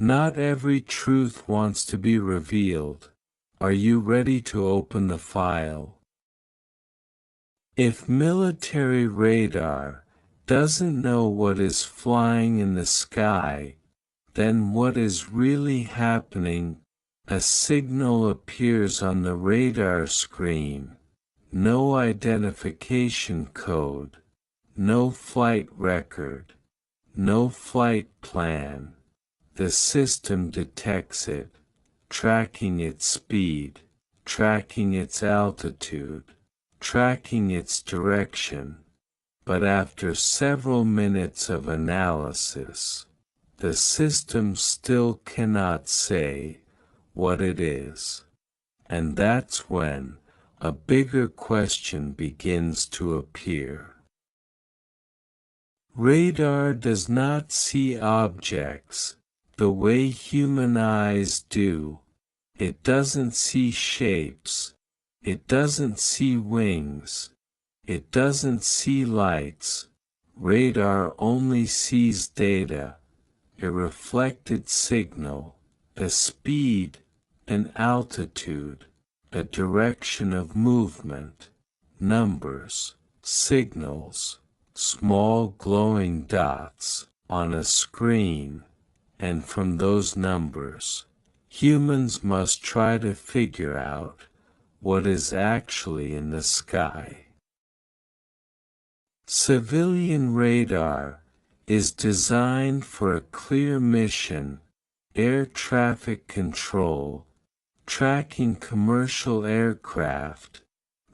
Not every truth wants to be revealed. Are you ready to open the file? If military radar doesn't know what is flying in the sky, then what is really happening? A signal appears on the radar screen. No identification code. No flight record. No flight plan. The system detects it, tracking its speed, tracking its altitude, tracking its direction. But after several minutes of analysis, the system still cannot say what it is. And that's when a bigger question begins to appear. Radar does not see objects the way human eyes do. It doesn't see shapes. It doesn't see wings. It doesn't see lights. Radar only sees data, a reflected signal, a speed, an altitude, a direction of movement, numbers, signals, small glowing dots on a screen, and from those numbers, humans must try to figure out what is actually in the sky. Civilian radar is designed for a clear mission: air traffic control, tracking commercial aircraft,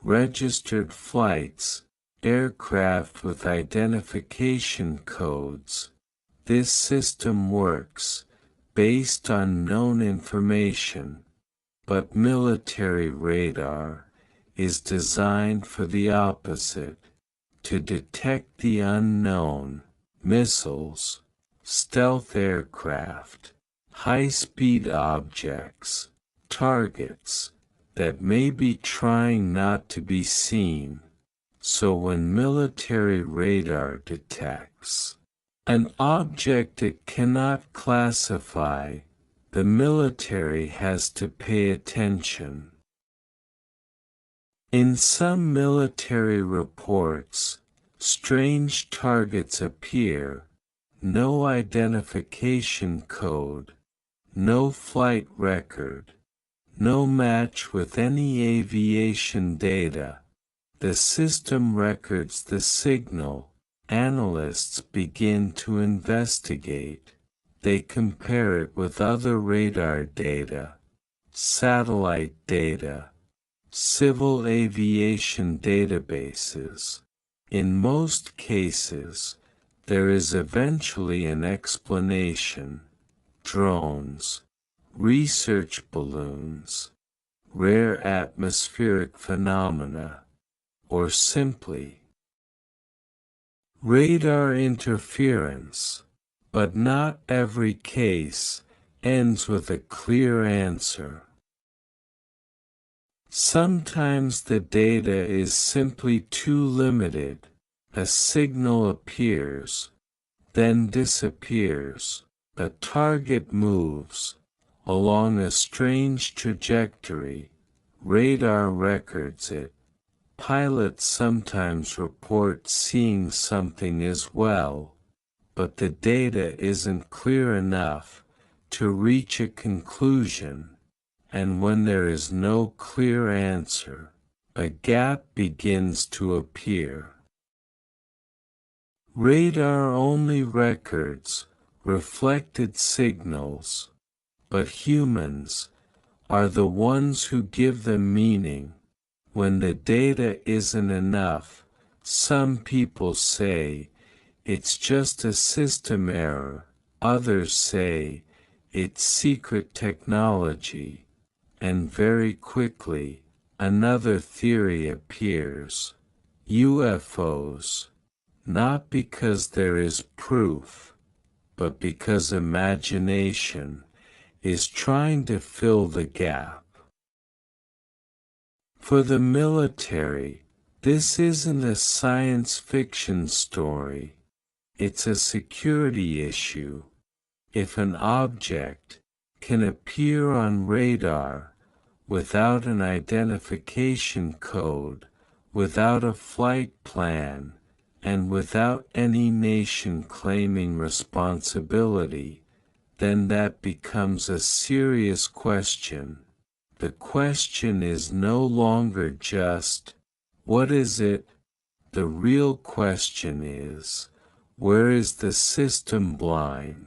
registered flights, aircraft with identification codes. This system works based on known information, but military radar is designed for the opposite: to detect the unknown, missiles, stealth aircraft, high-speed objects, targets that may be trying not to be seen. So when military radar detects an object it cannot classify, the military has to pay attention. In some military reports, strange targets appear: no identification code, no flight record, no match with any aviation data. The system records the signal. Analysts begin to investigate. They compare it with other radar data, satellite data, civil aviation databases. In most cases, there is eventually an explanation: drones, research balloons, rare atmospheric phenomena, or simply radar interference. But not every case ends with a clear answer. Sometimes the data is simply too limited. A signal appears, then disappears. A target moves along a strange trajectory. Radar records it. Pilots sometimes report seeing something as well, but the data isn't clear enough to reach a conclusion. And when there is no clear answer, a gap begins to appear. Radar only records reflected signals, but humans are the ones who give them meaning. When the data isn't enough, some people say it's just a system error. Others say it's secret technology. And very quickly, another theory appears: UFOs. Not because there is proof, but because imagination is trying to fill the gap. For the military, this isn't a science fiction story. It's a security issue. If an object can appear on radar without an identification code, without a flight plan, and without any nation claiming responsibility, then that becomes a serious question. The question is no longer just, what is it? The real question is, where is the system blind?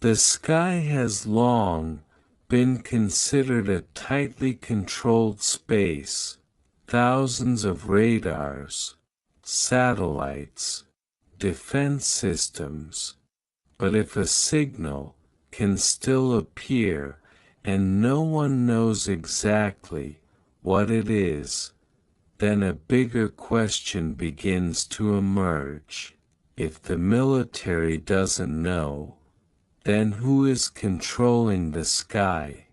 The sky has long been considered a tightly controlled space, thousands of radars, satellites, defense systems, but if a signal can still appear and no one knows exactly what it is, then a bigger question begins to emerge. If the military doesn't know, then who is controlling the sky?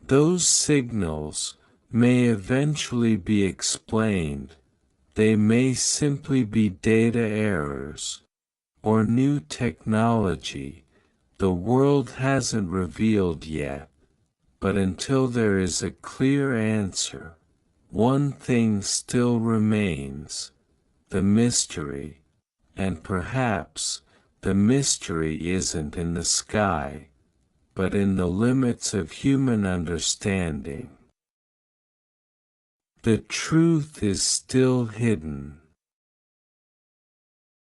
Those signals may eventually be explained. They may simply be data errors or new technology the world hasn't revealed yet. But until there is a clear answer, one thing still remains: the mystery. And perhaps the mystery isn't in the sky, but in the limits of human understanding. The truth is still hidden.